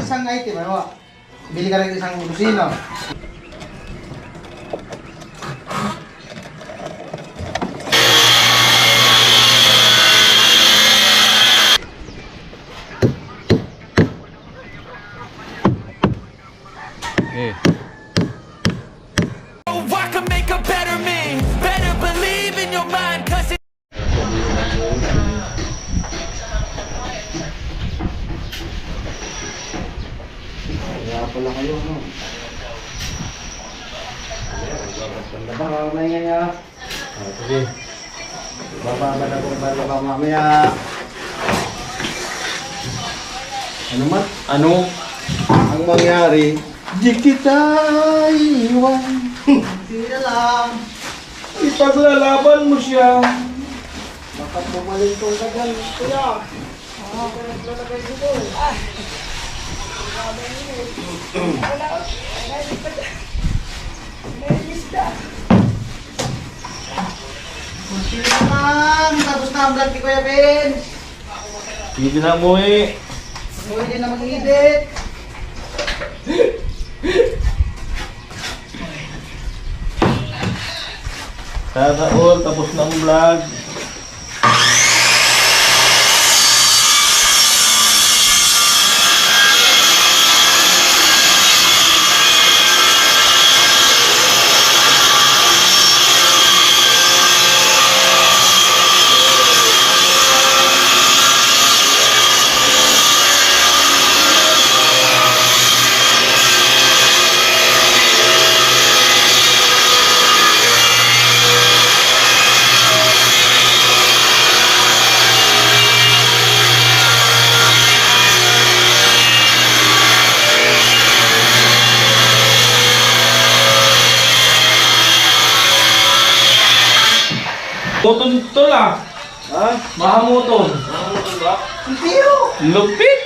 isang item, ano? Bili ka rin isang kusina. I can make a better me. Better believe in your mind, cause it Kaya pala kayo, no? Ganda ba, mamaya nga. Sige. Bababa na kung bala ka mamaya. Ano man? Ano? Ang mangyari, di kita iwan. Hindi na lang. Ipaglalaban mo siya. Bakit bumalik ko na dyan, kuya? Kaya naglalagay dito. Kunti naman. Tapos na ang vlog ni Kuya Ben. Hindi na mo eh. Pwede na mag-edit. Sana all, tapos na ang vlog. Muton to lah. Ha? Mahamuton. Hindi yun. Lupit.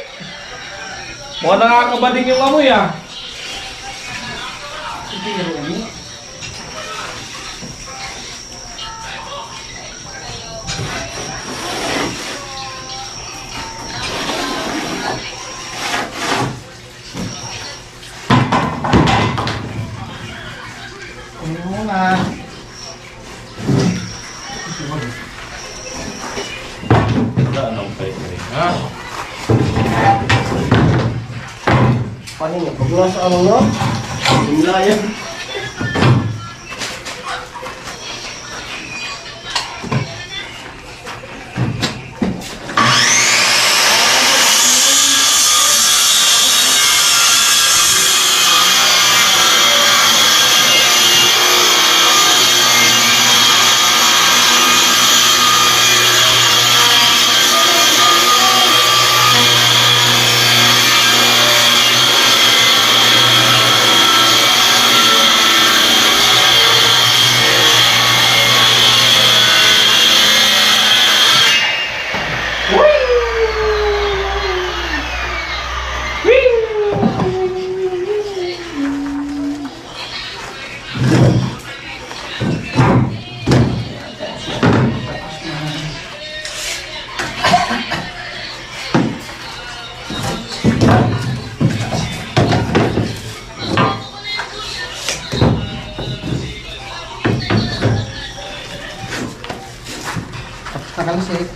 Mukhang nakakabading yung amoy ah. Hindi yun. Ano muna? Wala anong pwede rin ha? Paano nga? Pag nasa ano no? Himla yan. Nakalisik.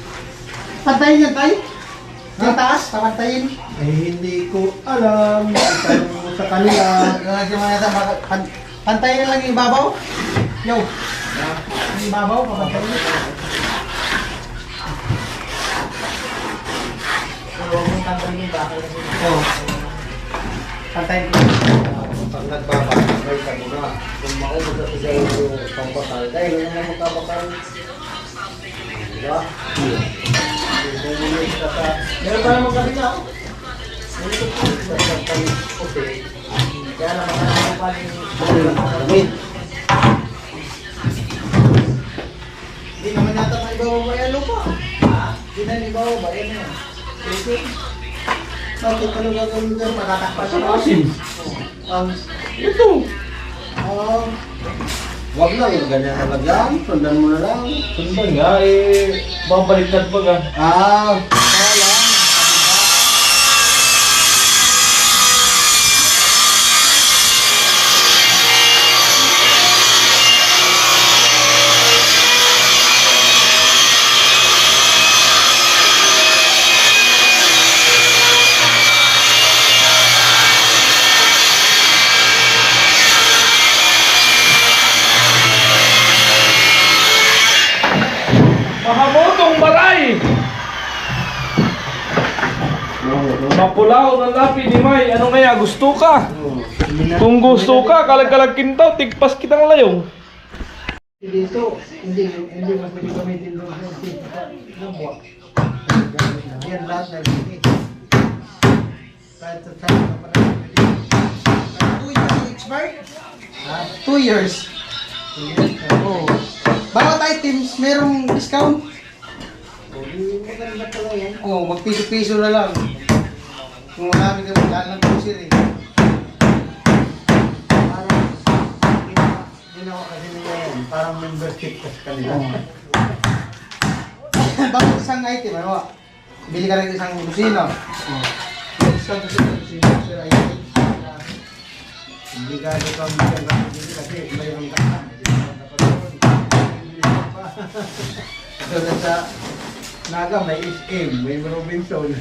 Pantayin yan tayo? Sa taas, papantayin. Ay, hindi ko alam. Itanong mo sa kanila. Pantayin na lang yung ibabaw. Yo. Yung ibabaw, papantayin. Oo. Pantayin ko. Pag nagbabakay ka muna, kung maubos na siya yung pangbatal, dahil yun ang magkabakal. Diba? Bumulis ka sa... Meron pa naman kasi na. Kaya naman ang pa rin. Hindi naman yata na ibabaw ba yan lupa? Hindi na ibabaw ba yan yan? Okay. Bakit ano gagawin dyan? Matatakpan sa Asin. Ito. Wag lang yung ganyan na lagyan. Sundan mo na lang. Sundan nga eh. Babaliktad pa ka. Ah, Mapulaw ng lapi ni May. Ano kaya? Gusto ka? Kung gusto ka, kalag-kalag kintaw, tigpas kitang layong. Dito, hindi mas pwede gamitin doon sa buwak. Yan lahat na gini. Kahit sa saan na pala. 2 years expired? 2 years. Oo. Bawat items, merong discount. Maganda pala yan. Oo, magpiso-piso na lang. Kung wala rin kami, lahat ng kusir eh. Parang, ginawa kasi nila yan. Parang membership kasi kanila. Bakit isang item, ano? Bili ka rin isang kusina. Isang kusina, sir, item. Hindi ka rin kang bili kasi mayroong kata. Kasi sa Naga may SM, may Robinson.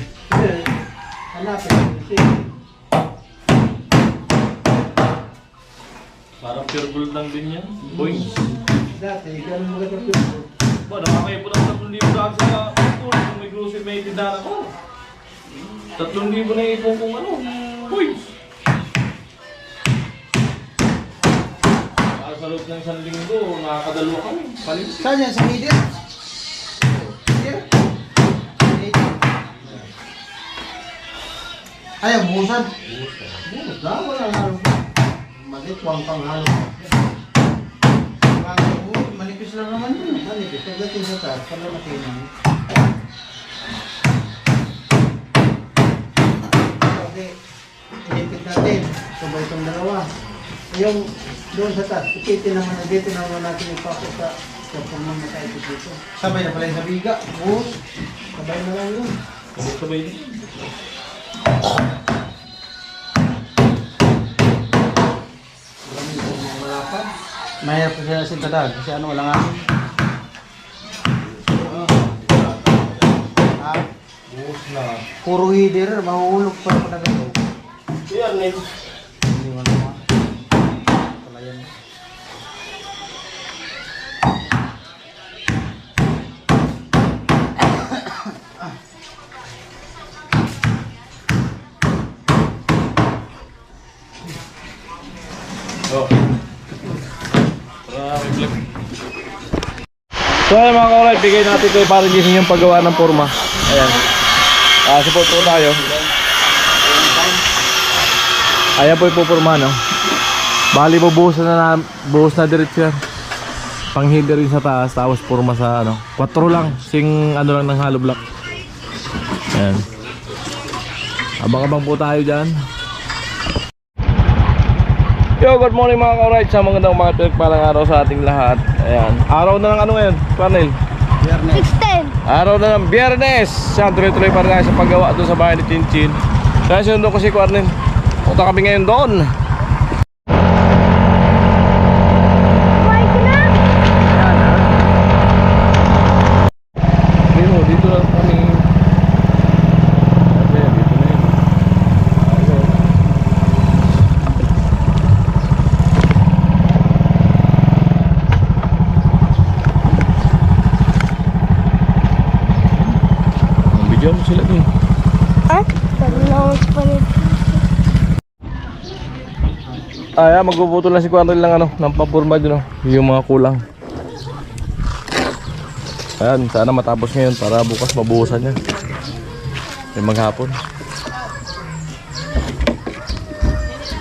Hanapin yung SM. Parang pure gold lang din yan. Boy. Dati, ganun mga kapito. Ba, nakakaipon ng 3,000 daan sa pagkul. Kung may grocery may tindahan ako. 3,000 na ipon kung ano. Boy. Para sa loob ng 1 linggo, nakakadalawa kami. Palit. Saan yan? Sa media? Here? Media. Ayaw, buhusan. Buhus na, wala halo. Malikwang pang halo. Manipis lang naman yun. Manipis. Pagdating sa taas, palamatin namin. Kasi, inipit natin. Sabay itong dalawa. Yung doon sa taas, ipitin naman na dito naman natin ipapos sa pagmamatay ko dito. Sabay na pala yung sabiga. Buhos. Sabay na lang yun. Sabay din. Mahirap kasi na sintadag kasi ano walang amin. Buhos na. Puro header, mahuhulog pa ako na ganito. Yan eh. Hindi mo naman. Pala yan. Oh. So ayan mga kauray, bigay natin kay Parang Gising yung paggawa ng forma. Ayan. Support po tayo. Ayan po yung pupurma, no? Bali bubuhos na diretso yan. Pang-header rin sa taas, tapos forma sa ano. 4 lang, sing ano lang ng hollow block. Ayan. Abang-abang po tayo dyan. Yo, good morning mga ka-right. Sa magandang mga pinagpalang araw sa ating lahat. Ayan. Araw na ng ano ngayon, Parnel? Biyernes. 610. Araw na ng Biyernes. Siya, tuloy-tuloy pa rin tayo sa paggawa doon sa bahay ni Chinchin. Kaya sinundo ko si Parnel. Punta kami ngayon doon. Dito lang kami. Ayan, dito na yun. Bigyan mo sila dun. At, pag-lawas pa rin. Ayan, magpuputol na si Quarrel lang ano, ng papurma dun, yung mga kulang. Ayan, sana matapos ngayon para bukas mabuhusan niya. May maghapon.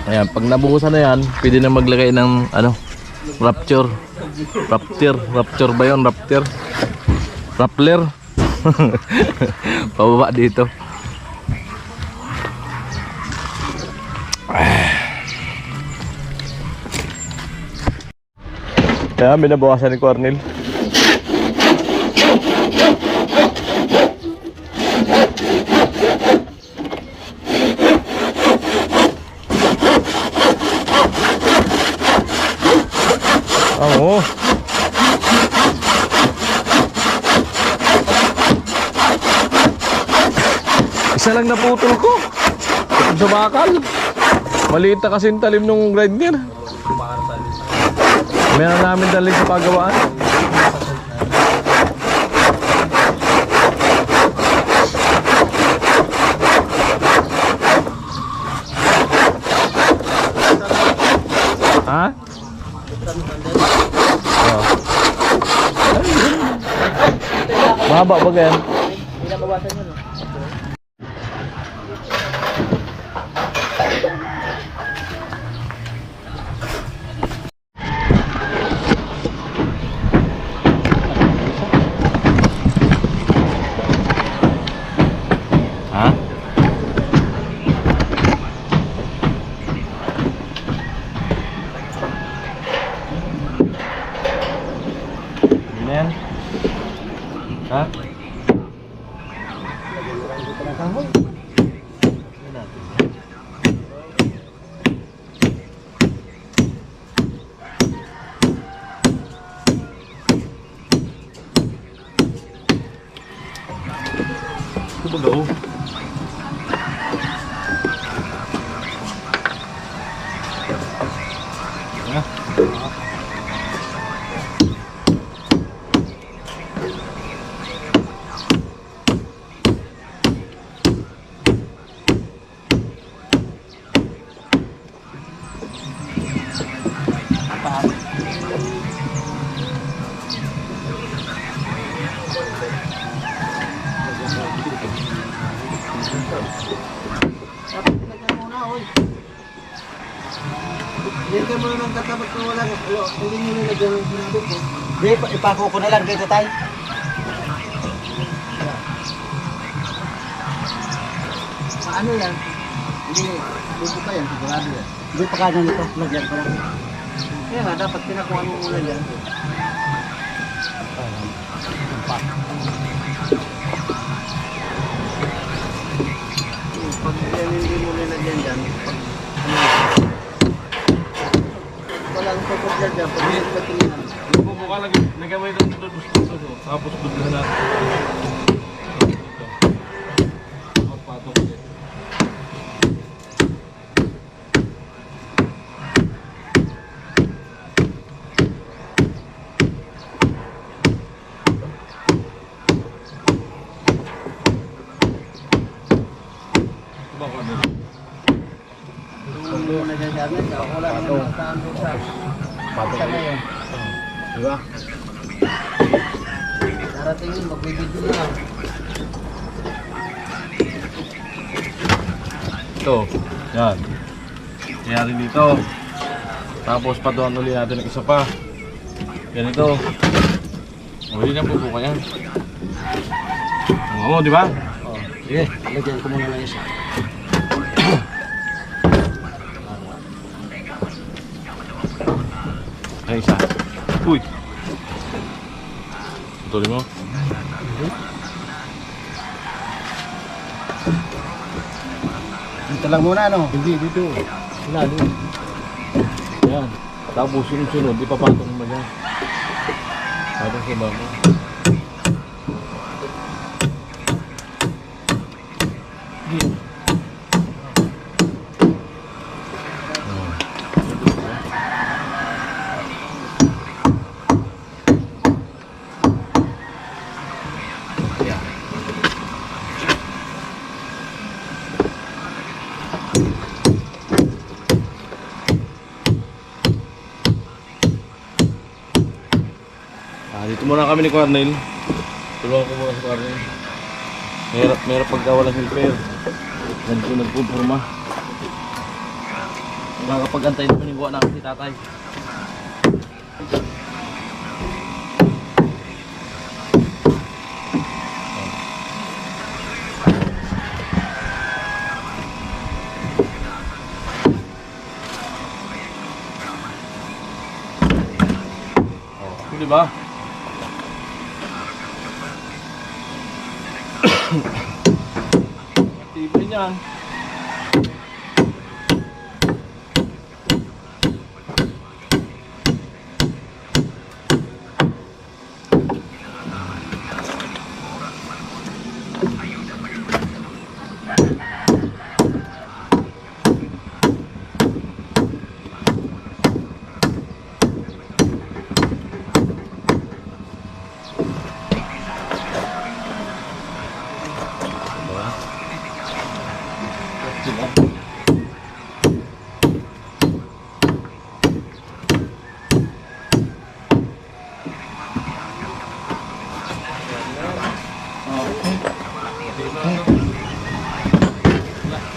Ayan, pag nabuhusan na yan, pwede na maglagay ng ano, rapture. Rapture ba yun? Rappler. Pababa dito. Ayan, binabawasan ni Cornel. Oo. Isa lang naputol ko. Sa bakal. Maliit na kasing talim nung grinder. Meron namin daling sa paggawaan. Mahaba ba ganyan? Hindi na bawasan yun. Ha? Hindi na yan? Ha? Ito ba gaw? Dito mo nang katapat ko wala. Hindi nyo nilagyan ng sinabi ko. Di, ipako ko na lang dito tayo. Paano yan? Hindi pa yan, sigurado yan. Di pa kanan ito, lagyan ko lang. Kaya nga, dapat pinakuha mo muna yan. Pag yan hindi mo nilagyan dyan, walang pagkakla dyan, pag hindi ka tingnan. Bubuka lagi, nagaway ng gusto. Tapos budlan natin. Patong ulit. Baka na. Kung mo nagagagamit, wala naman saan doon sa Patong ngayon. Diba? Darating yun, magbibidyo na lang. Ito. Yan. Kaya rin dito. Tapos patuan ulit natin ng isa pa. Ganito. Uli na bubuka yan. Oo, di ba? Oh, sige, lagyan ko muna ng isa. Ay, isa. Uy. Tuloy mo. Dito lang muna, no? Hindi, dito. Lalim. Yan. Tapos sunod-sunod, ipapatong mo dyan. Patong sa bako. Dito muna kami ni Cornel. Tulungan ko muna si Cornel. Mahirap pagka walang helper. Nagpupurma. Makakapag-antay na paniguan namin si tatay. Oh, di ba? Tibay niyan.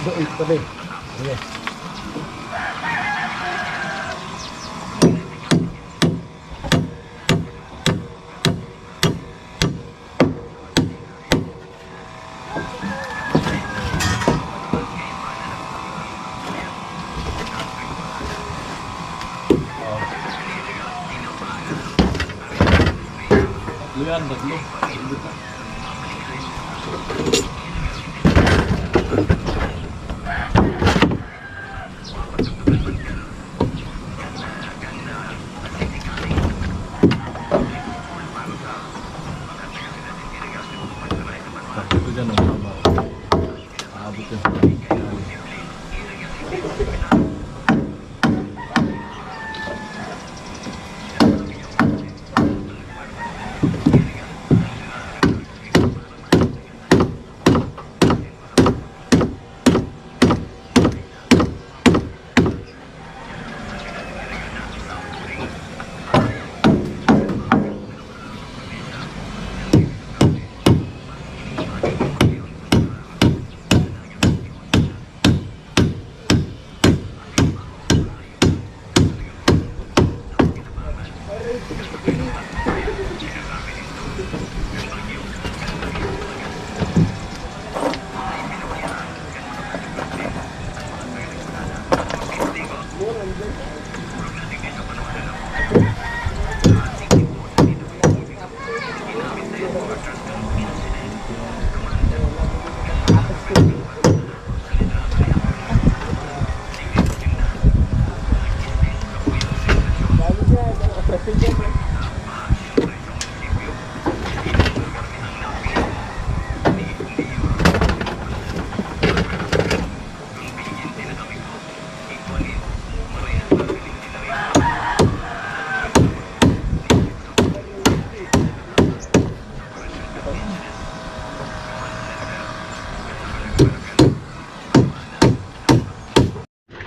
Doon, tabi. Sige. Tatlo yan, tatlo. Ito dyan ang haba. Aabot yun.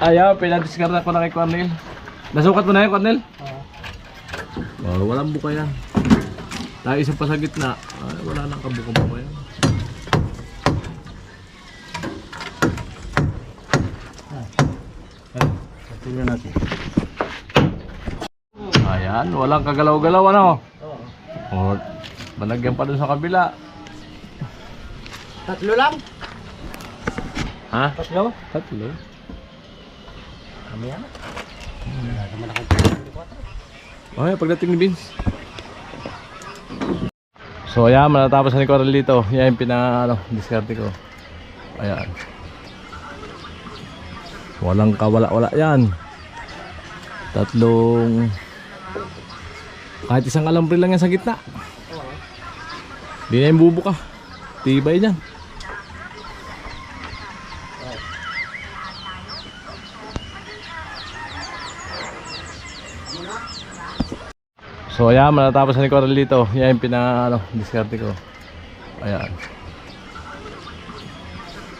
Ayaw, pinadiskarta ko na kay Cornel. Nasukat mo na yun, Cornel? Oo. Walang buka yan. Tayo isa pa sa gitna. Ay, wala nang kabuka-buka yan. Tingnan natin. Ayan, walang kagalaw-galaw ano? Oo. Malagyan pa dun sa kabila. Tatlo lang? Ha? Tatlo? Tatlo. Kami yan? Okay, pagdating ni Vince. So ayan, matatapos na ni Coral dito. Yan yung diskarte ko. Ayan. Walang kawala-wala yan. Tatlong... Kahit isang alambre lang yan sa gitna. Di na yung bubuka. Tibay niyan. So ayan, matatapos na ni Coral dito. Yan yung diskarte ko. Ayan.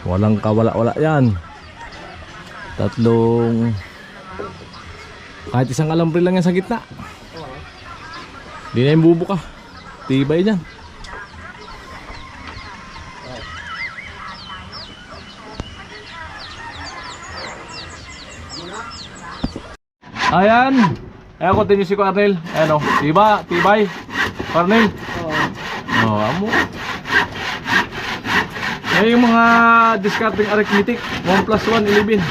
Walang kawala-wala yan. Tatlong... Kahit isang alambre lang yan sa gitna. Di na yung bubuka. Tibay niyan. Ayan. Ayan, continue si Cornel. Ayan o. Tibay. Cornel. Oo. Amo. Ayan yung mga discarding arithmetic. 1 plus 1, 11.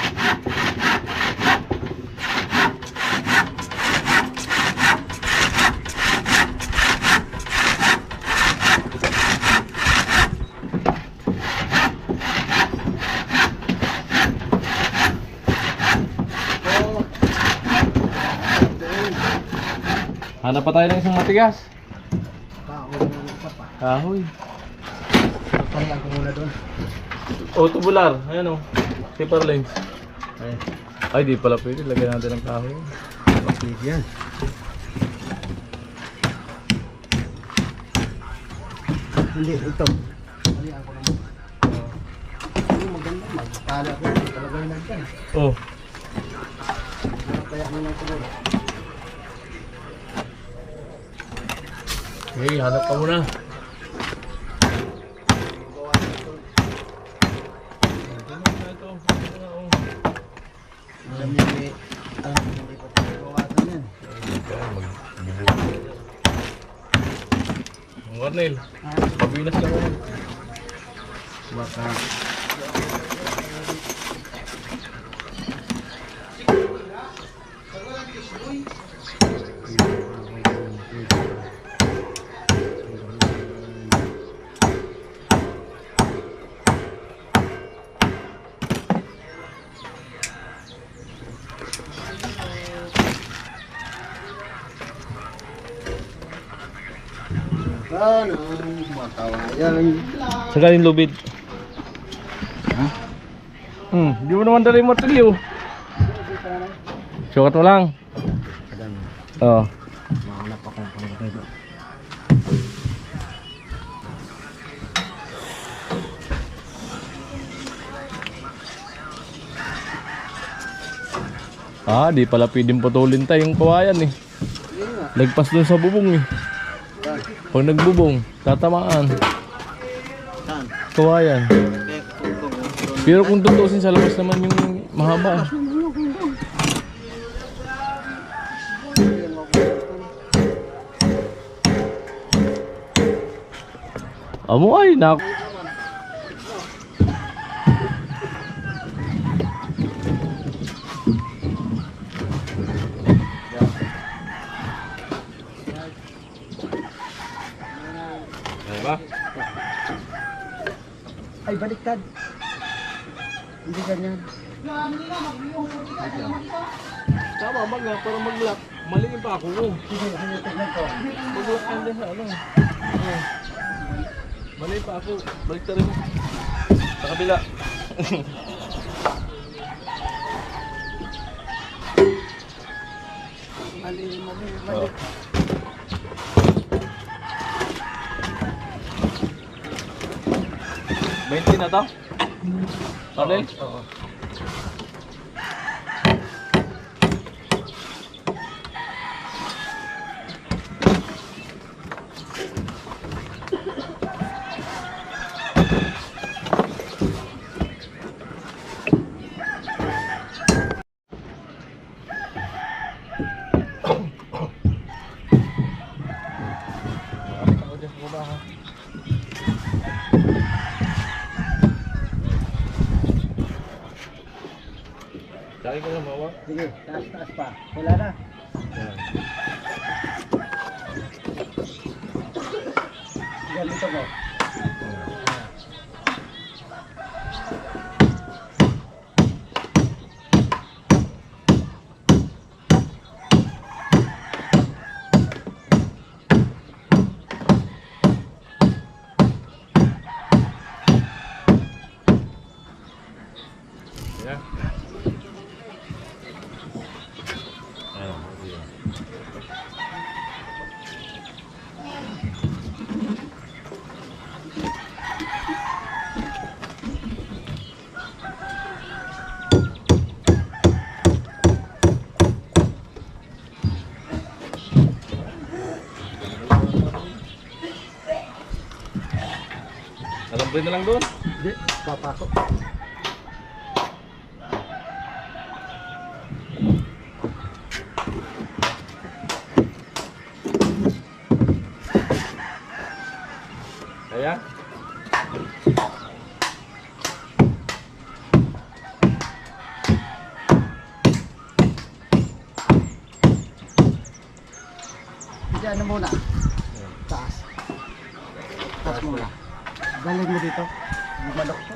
Hanap pa tayo ng isang matigas. Kahoy. Palihan ko muna doon. O, tubular. Ayan o. Paper length. Ay, di pala pwede. Lagyan natin ng kahoy. Pagpili yan. Hindi, ito. Palihan ko naman. Ano maganda. Magpala ko. Talagay lang yan. Oh. Kaya mo lang ko doon. Okay, hanap ka muna. Arnel. Mabinas lang ako. Baka. Ano, matawayan. Sa galing lubid. Ha? Di mo naman dali martilyo. Sukat mo lang. Oo. Mahanap akong pangkaiba. Di pala pwedeng putulin tayong kawayan eh. Lagpas dun sa bubong eh. Pag nagbubong, tatamaan. Saan? Kawayan. Pero kung tutusin sa labas naman yung mahaba. Amo ay nak. Diba? Ay, baliktad. Hindi ganyan. Tama, para mag-lock. Maliin pa ako. Sige, tignan ko. Mag-lock yan din sa ano. Maliin pa ako. Balik rin mo. Sa kabila. Mali. 20 na to? Arnel? Oo. Dali ko lang mawa. Sige, taas pa. Wala na. Ganito mo. Yeah. Alambre na lang doon. Hindi, papako. Kaya? Hindi, ano muna? Taas. Taas muna. Galing mo dito. Gumalok to.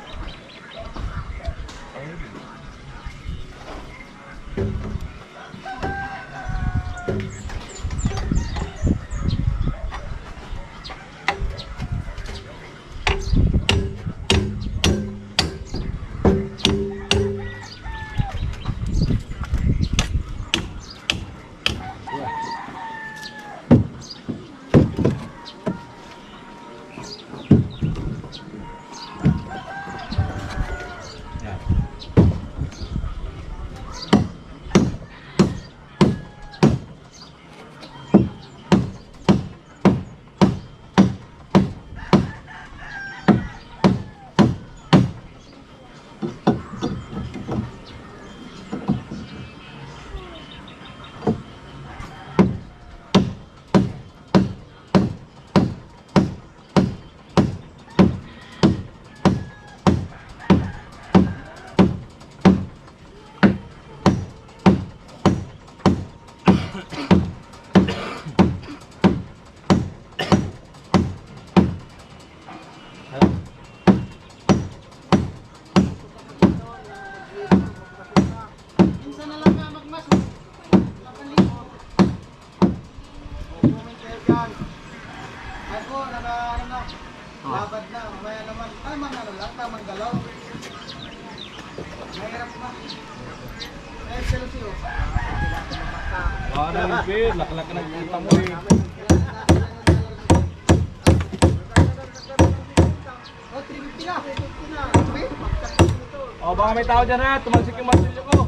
Mamaya naman, tamang ano lang, tamang galaw. Mahirap ba? Eh, pero siyo. Ano yung pin? Laklak na kita mo eh. Oh, 350 na. 350 na. Wait, magkakit ito. O baka may tao dyan ha, tumalsik yung martilyo ko.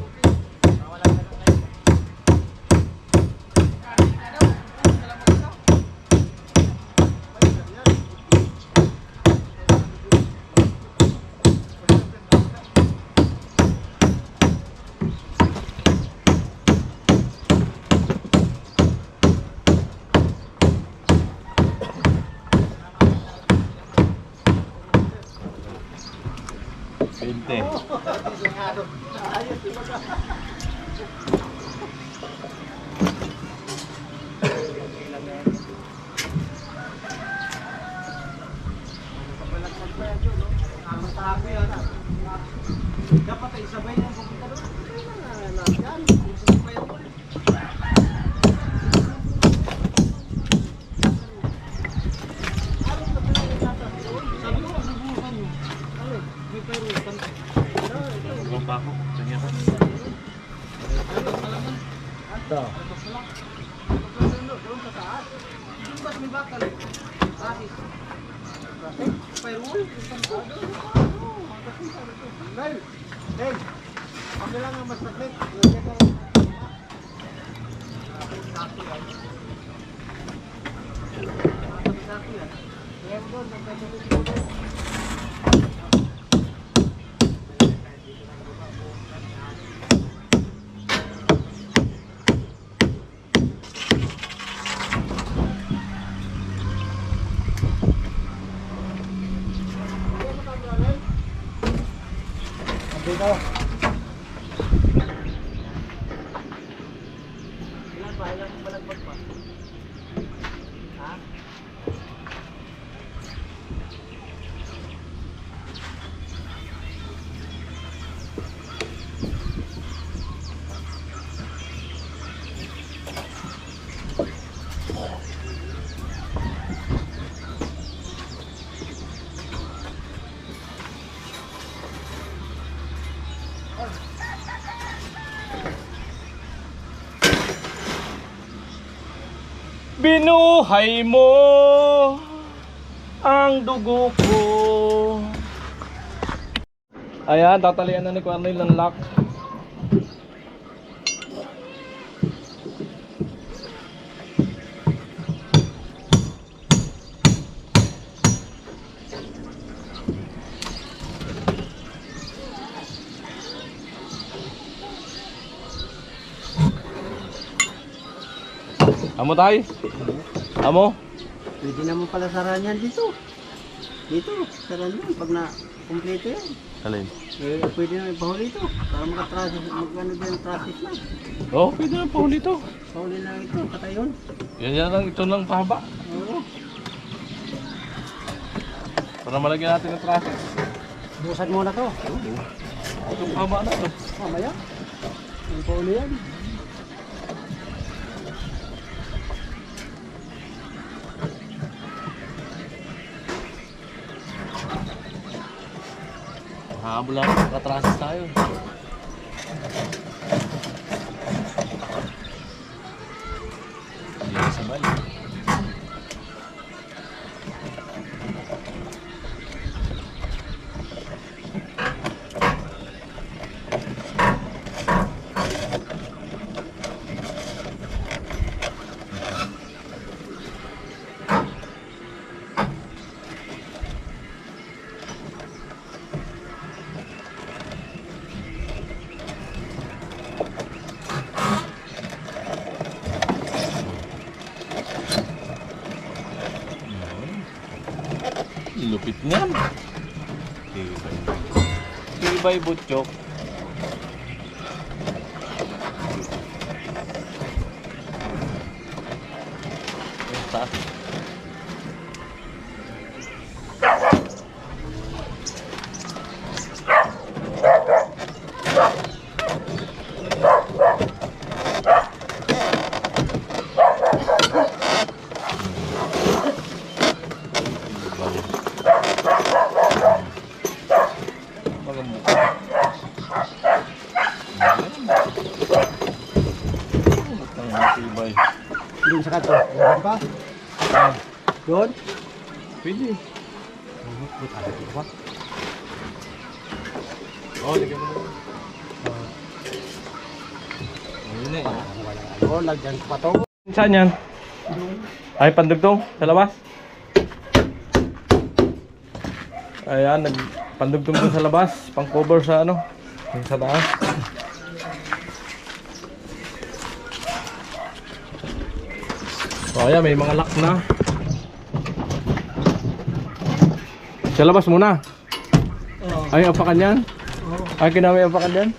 Pinte. Dapat ay sabay na pupunta doon. Yan. Huwag pa ako. Tingnan ko. Ito. Doon sa taas. Doon ba't may bakal eh? Bakit? Firewall? Dahil, kami lang ang mas saglit. Dito. Ilan ba? Ilan balagbag pa? Ha? Binuhay mo ang dugo ko. Ayan, tatalian na ni Cornel ng lock. Amo tayo? Amo? Pwede naman pala saran yan dito. Dito, saran yan. Pag na-complete yan. Alin? Eh, pwede na ipahuli ito. Para makatrasis, mag-ano din trasis na. Oh, pwede na pa dito. Pahuli lang ito, katayon. Yan lang, ito lang pahaba. Oo. Para malagyan natin ng traffic. Busan muna to. Itong pahaba na to. Mamaya. Ang pahuli yan. Habol lang, nakatrasis tayo. Hindi na sabay. Lupit niyan. Tibay butchok. Taas. Saka to. Laban pa? Doon? Pwede. Oh, lagyan mo. Oo, lagyan pa to. Saan yan? Ay, pandugtong sa labas. Ayan, nagpandugtong dun sa labas. Pang cover sa ano, yung sa taas. So, ayan, may mga lock na. Sa labas muna. Ay, apakan yan? Ay, kinamay apakan yan?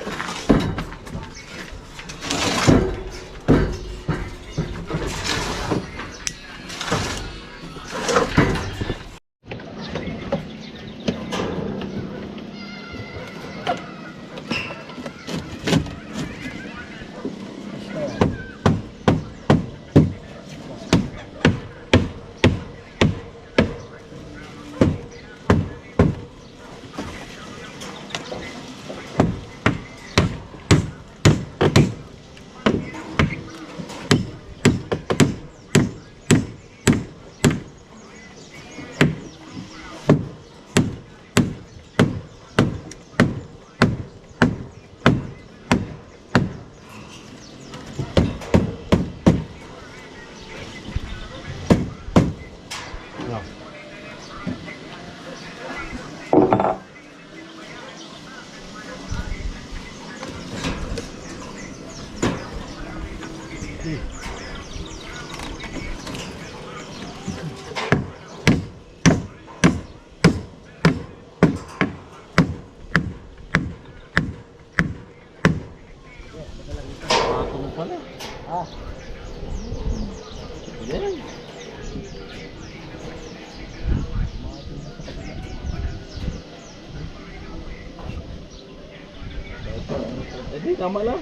Hindi, tama lang.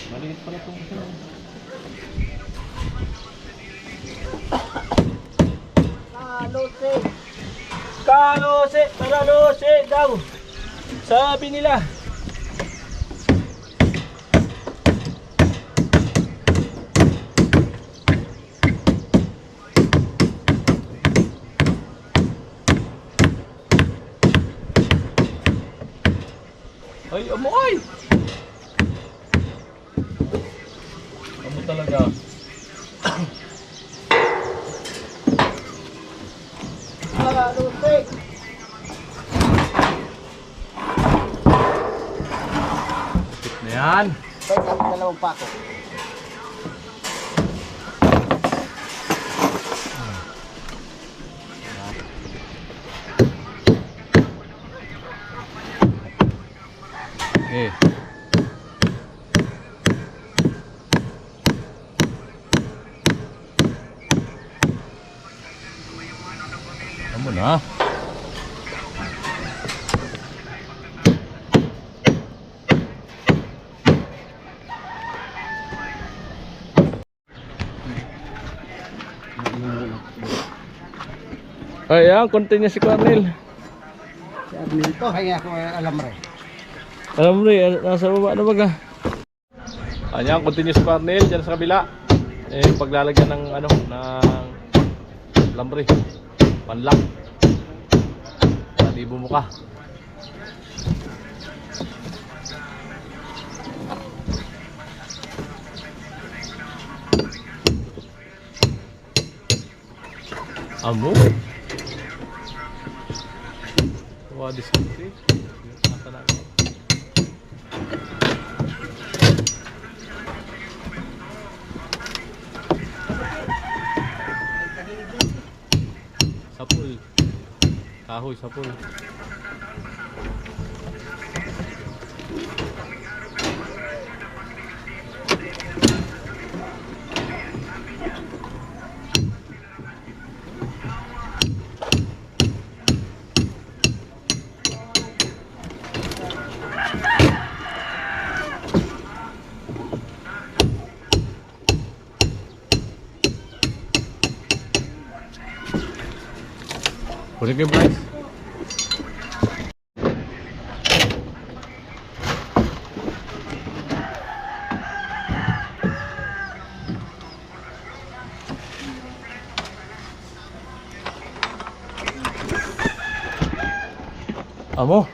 Maliit pala itong isa. Kalose daw. Sabi nila. Ay, amoy! Amo talaga. Lusik! Tip na yan. Pwede ang dalawang pako. Eh. Amo na. Ayan, continue si Cornel. Si Arnel to, kaya ako alam rin. Alam mo rin, nasa baba na baga. Ayan, continue si Cornel dyan sa kabila. Eh, paglalagyan ng ano, ng lambre. Panlock. Pati bumuka. Amo. Wah, diskusi. Nasa na. Sapul. Kahoy sapul. Kunin ko yung price. Amo.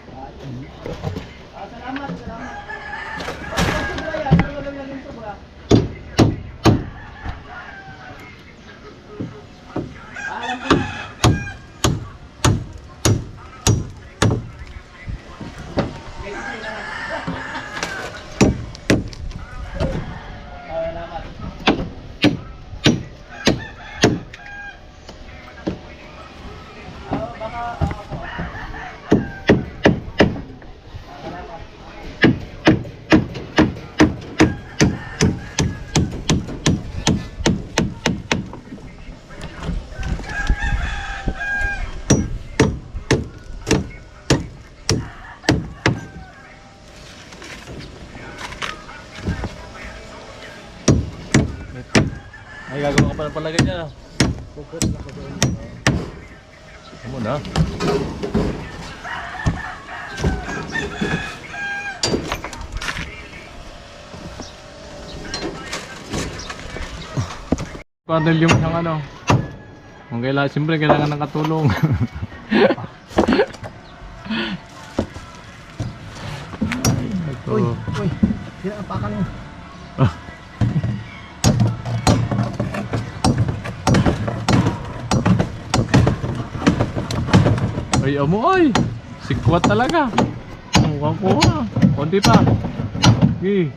Ay, gagawa ka pa ng palagay niya. Focus na ko doon. Ano na? Paddle yung isang ano. Kung kailangan, siyempre kailangan ng katulong. Uy, sinapakan mo. Ay, amoy! Sikwat talaga. Mukhang kuha. Konti pa. Okay.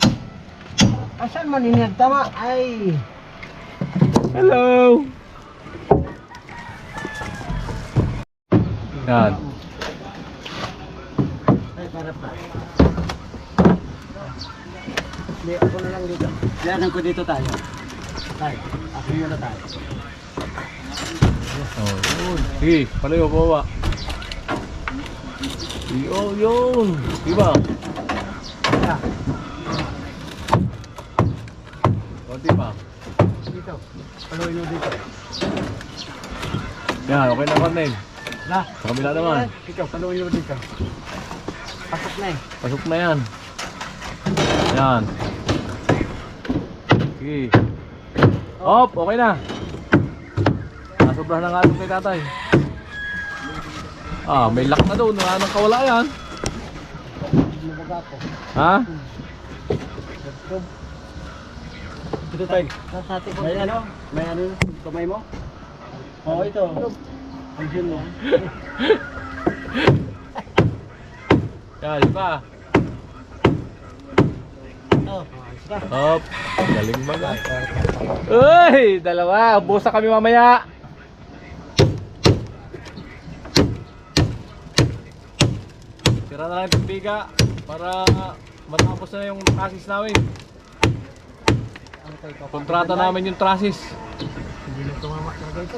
Asan man ini tama? Ay. Hello! Yan. Ay, para pa. Hindi, ako na lang dito. Lanan ko dito tayo. Tayo. Ako muna tayo. Oh, yun. Sige, palayo ko ba? Yun. Diba? Ah, Konti pa. dito. Paluin mo dito. Yan, okay na Cornel. Na. Sa kabila naman. Ikaw, paluin mo dito. Pasok na eh. Pasok na yan. Yan. Sige. Hop, okay na. Nasobra na nga ito kay tatay. Ah, may lock na doon. Wala nang kawala yan. Mabaga ko. Ha? Dito tayo. Sasati ko. May ano? May ano? Kamay mo? Oo, ito. Ang yun mo. Yan, pa. Oh, isa. Hop. Galing ba ba? Uy! Dalawa. Busa kami mamaya. Tira na lang yung biga para matapos na yung trasis namin. Kontrata namin yung trasis. Hindi na tumama talaga ito.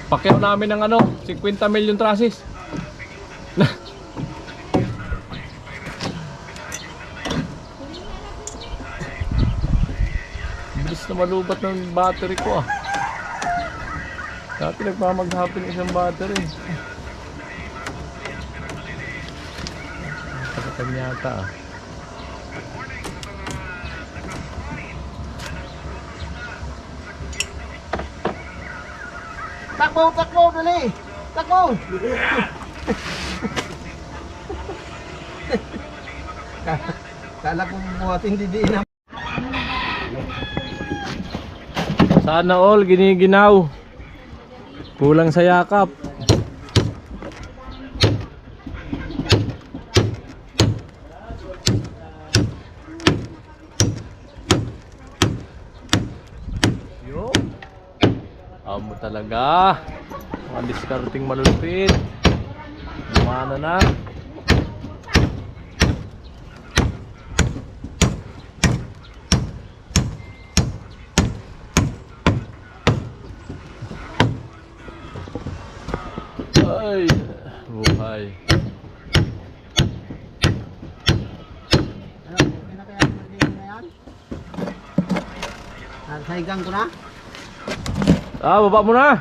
Pakyaw namin ng ano, 50 mil yung trasis. Bilis na malubat ng battery ko ah. Dati nagmamaghapon isang battery. Pagkatan yata ah. Takbo, dali! Takbo! Kala ko buhatin hindi na. Sana all giniginaw. Kulang sa yakap. Yo. Amo talaga. Mga discarding malulupit. Lumana na. Ay, buhay. Saigang ko na. Ah, baba mo na.